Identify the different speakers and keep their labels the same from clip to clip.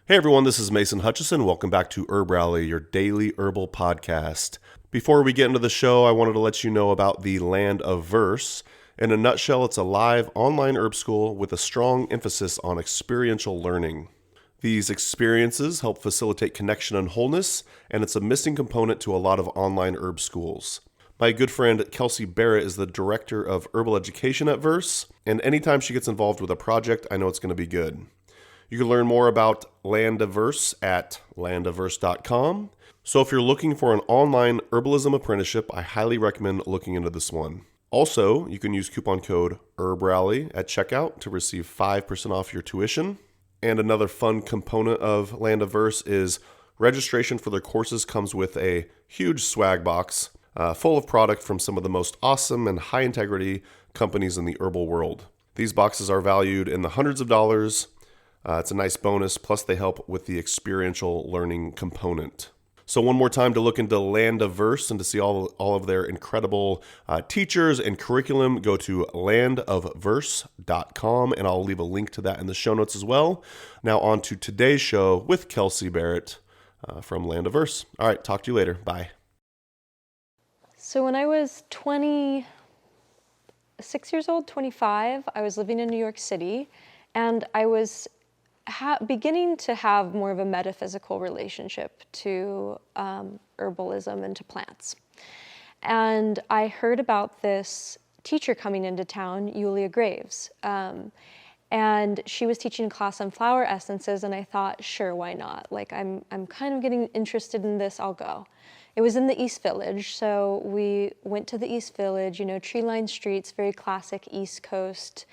Speaker 1: Hey everyone, this is Mason Hutchison. Welcome back to Herb Rally, your daily herbal podcast. Before we get into the show, I wanted to let you know about the Land of Verse. In a nutshell, it's a live online herb school with a strong emphasis on experiential learning. These experiences help facilitate connection and wholeness, and it's a missing component to a lot of online herb schools. My good friend Kelsey Barrett is the director of herbal education at Verse, and anytime she gets involved with a project, I know it's going to be good. You can learn more about Land of Verse at landofverse.com. So if you're looking for an online herbalism apprenticeship, I highly recommend looking into this one. Also, you can use coupon code HERBRALLY at checkout to receive 5% off your tuition. And another fun component of Land of Verse is registration for their courses comes with a huge swag box full of product from some of the most awesome and high integrity companies in the herbal world. These boxes are valued in the hundreds of dollars. It's a nice bonus, plus they help with the experiential learning component. So one more time to look into Land of Verse and to see all of their incredible teachers and curriculum, go to landofverse.com, and I'll leave a link to that in the show notes as well. Now on to today's show with Kelsey Barrett from Land of Verse. All right, talk to you later. Bye.
Speaker 2: So when I was 26 years old, 25, I was living in New York City, and I was beginning to have more of a metaphysical relationship to herbalism and to plants. And I heard about this teacher coming into town, Julia Graves. And she was teaching a class on flower essences, and I thought, sure, why not? Like, I'm kind of getting interested in this, I'll go. It was in the East Village, so we went to the East Village, tree-lined streets, very classic East Coast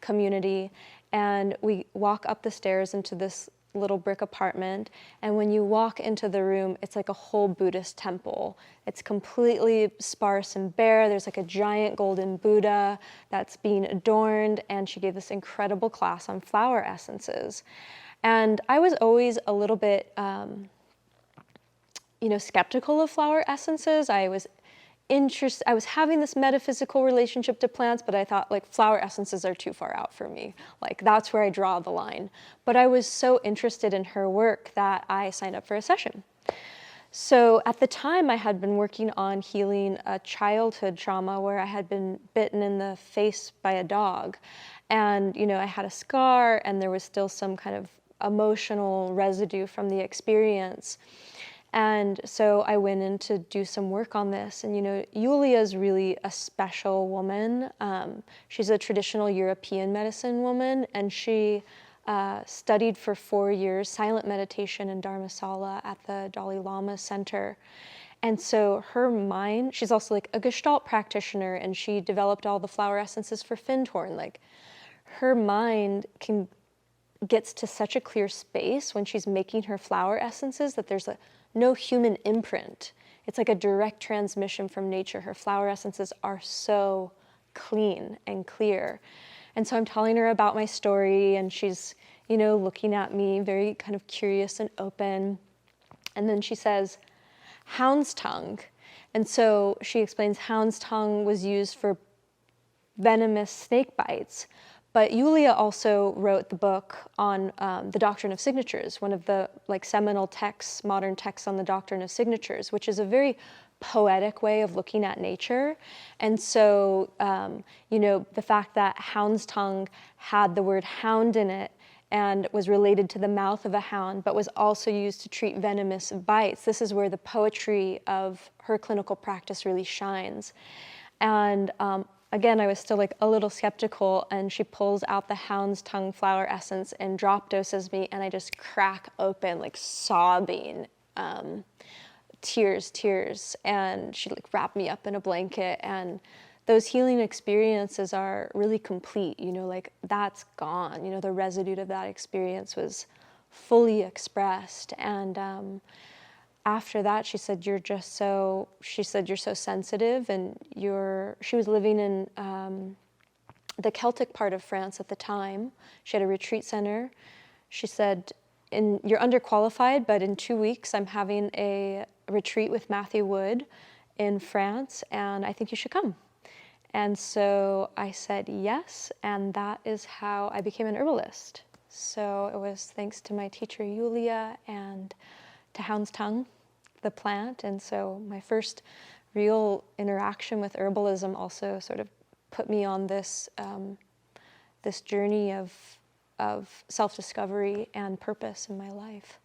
Speaker 2: community. And we walk up the stairs into this little brick apartment. And when you walk into the room, it's like a whole Buddhist temple. It's completely sparse and bare. There's like a giant golden Buddha that's being adorned. And she gave this incredible class on flower essences. And I was always a little bit, skeptical of flower essences. I was having this metaphysical relationship to plants, but I thought like flower essences are too far out for me. Like that's where I draw the line. But I was so interested in her work that I signed up for a session. So at the time I had been working on healing a childhood trauma where I had been bitten in the face by a dog. And, I had a scar and there was still some kind of emotional residue from the experience. And so I went in to do some work on this. And, Julia is really a special woman. She's a traditional European medicine woman, and she studied for 4 years silent meditation and Dharmasala at the Dalai Lama Center. And so her mind, she's also like a Gestalt practitioner, and she developed all the flower essences for Findhorn. Like her mind gets to such a clear space when she's making her flower essences that there's no human imprint. It's like a direct transmission from nature. Her flower essences are so clean and clear. And so I'm telling her about my story, and she's, looking at me very kind of curious and open. And then she says, hound's tongue. And so she explains hound's tongue was used for venomous snake bites. But Julia also wrote the book on the Doctrine of Signatures, one of the seminal texts, modern texts on the Doctrine of Signatures, which is a very poetic way of looking at nature. And so, the fact that hound's tongue had the word hound in it and was related to the mouth of a hound, but was also used to treat venomous bites, this is where the poetry of her clinical practice really shines. And again, I was still a little skeptical, and she pulls out the hound's tongue flower essence and drop doses me, and I just crack open, sobbing, tears. And she wrapped me up in a blanket, and those healing experiences are really complete, that's gone. The residue of that experience was fully expressed. And after that, she said, you're so sensitive, and she was living in the Celtic part of France at the time. She had a retreat center. She said, you're underqualified, but in 2 weeks, I'm having a retreat with Matthew Wood in France, and I think you should come. And so I said yes, and that is how I became an herbalist. So it was thanks to my teacher Yulia and to hound's tongue, the plant. And so my first real interaction with herbalism also sort of put me on this this journey of self-discovery and purpose in my life.